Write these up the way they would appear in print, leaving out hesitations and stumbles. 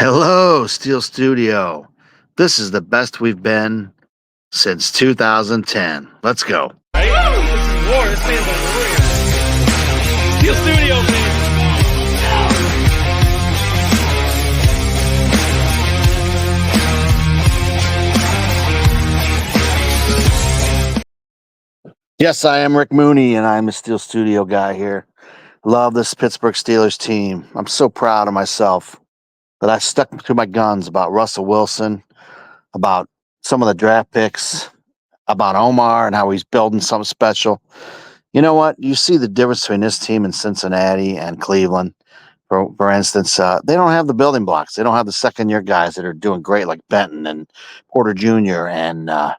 Hello, Steel Studio. This is the best we've been since 2010. Let's go. This is war. This man's a warrior. Steel Studio, baby. Yes, I am Rick Mooney, and I'm the Steel Studio guy here. Love this Pittsburgh Steelers team. I'm so proud of myself that I stuck to my guns about Russell Wilson, about some of the draft picks, about Omar and how he's building something special. You know what? You see the difference between this team in Cincinnati and Cleveland. For instance, they don't have the building blocks. They don't have the second year guys that are doing great, like Benton and Porter Jr. and uh,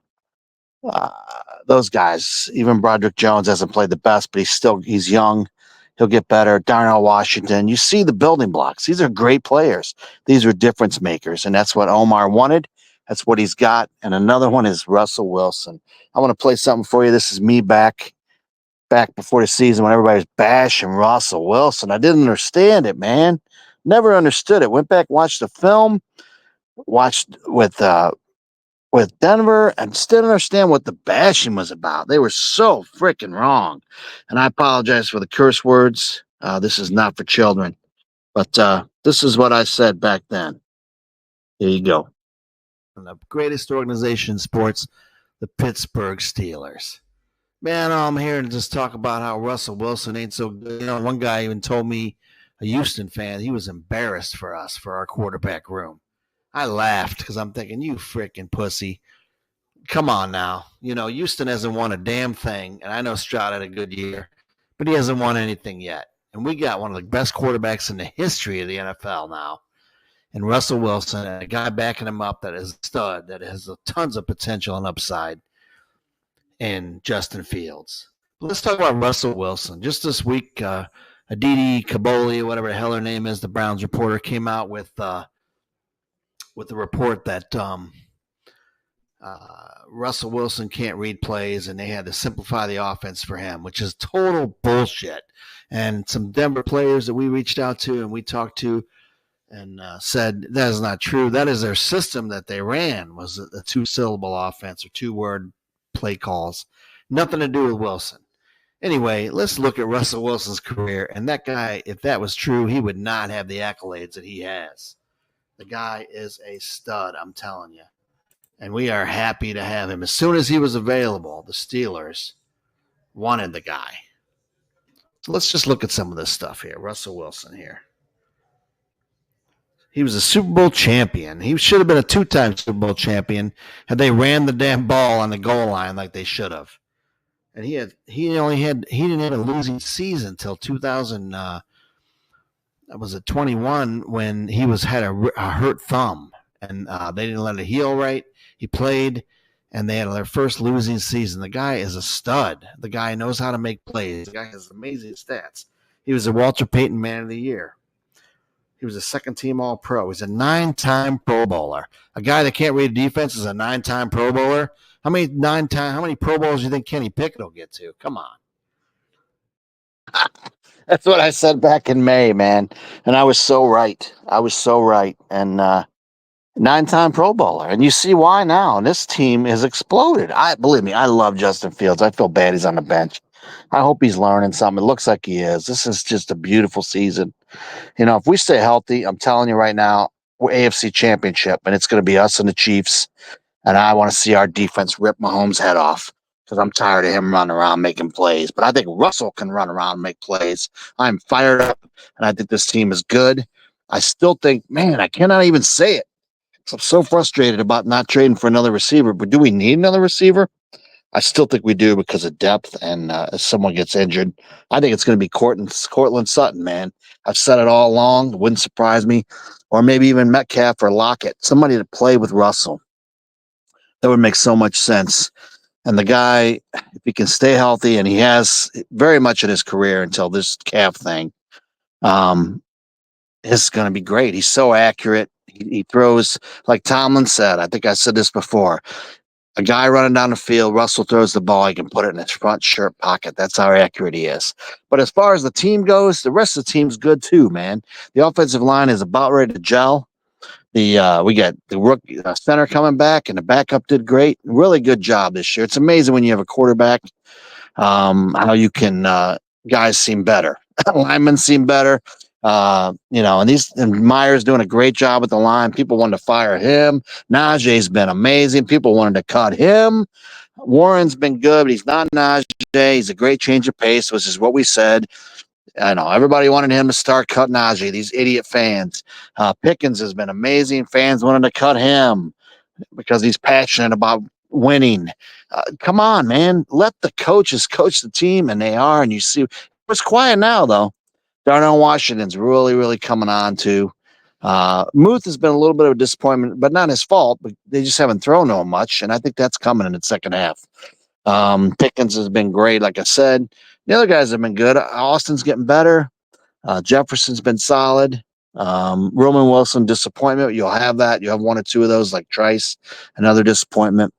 those guys. Even Broderick Jones hasn't played the best, but he's young. He'll get better. Darnell Washington. You see the building blocks. These are great players. These are difference makers, and that's what Omar wanted. That's what he's got. And another one is Russell Wilson. I want to play something for you. This is me back before the season when everybody was bashing Russell Wilson. I didn't understand it, man. Never understood it. Went back, watched the film, watched with Denver, and still didn't understand what the bashing was about. They were so freaking wrong. And I apologize for the curse words. This is not for children. But this is what I said back then. Here you go. The greatest organization in sports, the Pittsburgh Steelers. Man, I'm here to just talk about how Russell Wilson ain't so good. You know, one guy even told me, a Houston fan, he was embarrassed for us, for our quarterback room. I laughed because I'm thinking, you freaking pussy. Come on now. You know, Houston hasn't won a damn thing, and I know Stroud had a good year, but he hasn't won anything yet. And we got one of the best quarterbacks in the history of the NFL now. And Russell Wilson, and a guy backing him up that is a stud, that has tons of potential and upside, and Justin Fields. Let's talk about Russell Wilson. Just this week, Aditi Kaboli, whatever the hell her name is, the Browns reporter, came out with the report that Russell Wilson can't read plays, and they had to simplify the offense for him, which is total bullshit. And some Denver players that we reached out to and we talked to and said that is not true. That is their system that they ran, was a two-syllable offense or two-word play calls. Nothing to do with Wilson. Anyway, let's look at Russell Wilson's career. And that guy, if that was true, he would not have the accolades that he has. The guy is a stud, I'm telling you. And we are happy to have him. As soon as he was available, the Steelers wanted the guy. So let's just look at some of this stuff here. Russell Wilson here. He was a Super Bowl champion. He should have been a two-time Super Bowl champion had they ran the damn ball on the goal line like they should have. And he didn't have a losing season until 2000. Was it 21 when he had a hurt thumb, and they didn't let it heal right. He played, and they had their first losing season. The guy is a stud. The guy knows how to make plays. The guy has amazing stats. He was a Walter Payton Man of the Year. He was a second-team All-Pro. He's a 9-time Pro Bowler. A guy that can't read defense is a 9-time Pro Bowler. How many Pro Bowls do you think Kenny Pickett will get to? Come on. That's what I said back in May, man. And I was so right. And 9-time Pro Bowler. And you see why now. And this team has exploded. Believe me, I love Justin Fields. I feel bad he's on the bench. I hope he's learning something. It looks like he is. This is just a beautiful season. You know, if we stay healthy, I'm telling you right now, we're AFC Championship, and it's going to be us and the Chiefs. And I want to see our defense rip Mahomes' head off because I'm tired of him running around making plays. But I think Russell can run around and make plays. I'm fired up, and I think this team is good. I still think, man, I cannot even say it. I'm so frustrated about not trading for another receiver. But do we need another receiver? I still think we do because of depth, and if someone gets injured, I think it's going to be Cortland Sutton, man. I've said it all along. It wouldn't surprise me. Or maybe even Metcalf or Lockett, somebody to play with Russell. That would make so much sense. And the guy, if he can stay healthy, and he has very much in his career until this calf thing, is going to be great. He's so accurate. He throws, like Tomlin said, I think I said this before, a guy running down the field, Russell throws the ball, he can put it in his front shirt pocket. That's how accurate he is. But as far as the team goes, the rest of the team's good too, man. The offensive line is about ready to gel. We got the rookie center coming back, and the backup did great. Really good job this year. It's amazing when you have a quarterback, how you can guys seem better, linemen seem better. And Myers doing a great job with the line. People wanted to fire him. Najee's been amazing. People wanted to cut him. Warren's been good, but he's not Najee. He's a great change of pace, which is what we said. I know everybody wanted him to start cutting Najee, these idiot fans. Pickens has been amazing. Fans wanted to cut him because he's passionate about winning. Come on, man. Let the coaches coach the team, and they are. And you see, it's quiet now, though. Darnell Washington's really, really coming on too. Muth has been a little bit of a disappointment, but not his fault. But they just haven't thrown to him much, and I think that's coming in the second half. Pickens has been great, like I said. The other guys have been good. Austin's getting better. Jefferson's been solid. Roman Wilson, disappointment. You'll have that. You have one or two of those, like Trice, another disappointment.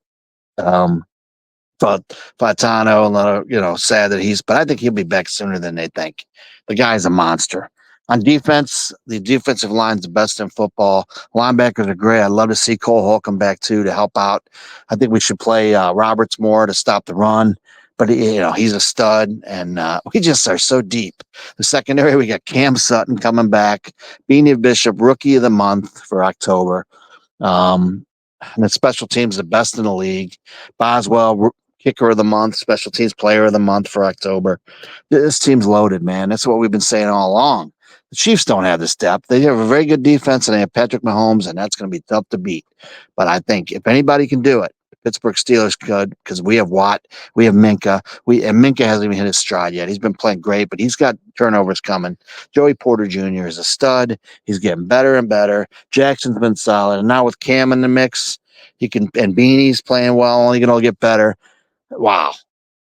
Um, Fatano, sad that but I think he'll be back sooner than they think. The guy's a monster. On defense, the defensive line's the best in football. Linebackers are great. I'd love to see Cole Holcomb back too to help out. I think we should play Roberts more to stop the run. But he's a stud, and we just are so deep. The secondary, we got Cam Sutton coming back, Beanie Bishop, Rookie of the Month for October. And the special teams, the best in the league. Boswell, Kicker of the Month, Special Teams Player of the Month for October. This team's loaded, man. That's what we've been saying all along. The Chiefs don't have this depth. They have a very good defense, and they have Patrick Mahomes, and that's going to be tough to beat. But I think if anybody can do it, the Pittsburgh Steelers could, because we have Watt, we have Minka. And Minka hasn't even hit his stride yet. He's been playing great, but he's got turnovers coming. Joey Porter Jr. is a stud. He's getting better and better. Jackson's been solid, and now with Cam in the mix, and Beanie's playing well, only going to get better. Wow.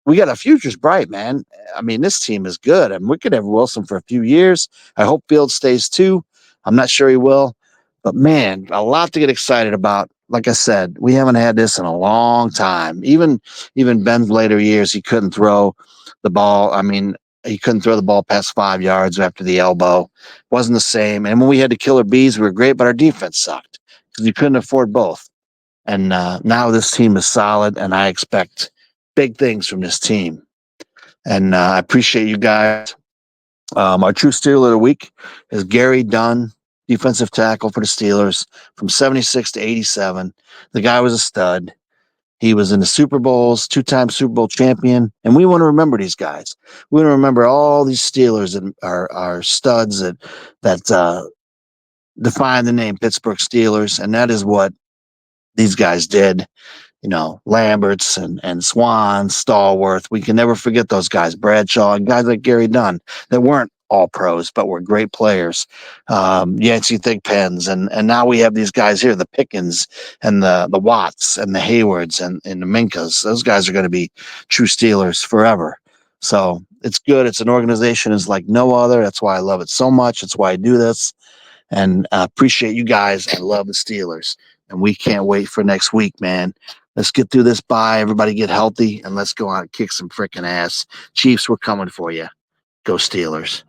We got a future's bright, man. I mean, this team is good, and we could have Wilson for a few years. I hope Fields stays too. I'm not sure he will, but man, a lot to get excited about. Like I said, we haven't had this in a long time. Even Ben's later years, he couldn't throw the ball. I mean, he couldn't throw the ball past 5 yards after the elbow. Wasn't the same. And when we had the killer bees, we were great, but our defense sucked because you couldn't afford both. And now this team is solid, and I expect big things from this team. And I appreciate you guys. Our true Steeler of the week is Gary Dunn, defensive tackle for the Steelers from 76 to 87. The guy was a stud. He was in the Super Bowls, 2-time Super Bowl champion. And we want to remember these guys. We want to remember all these Steelers that are studs that define the name Pittsburgh Steelers. And that is what these guys did. Lamberts and Swan, Stallworth. We can never forget those guys, Bradshaw, and guys like Gary Dunn that weren't all pros, but were great players. Yancey Thigpens. And now we have these guys here, the Pickens and the Watts and the Haywards and the Minkas. Those guys are going to be true Steelers forever. So it's good. It's an organization is like no other. That's why I love it so much. That's why I do this. And I appreciate you guys. I love the Steelers. And we can't wait for next week, man. Let's get through this bye. Everybody get healthy, and let's go out and kick some freaking ass. Chiefs, we're coming for you. Go Steelers.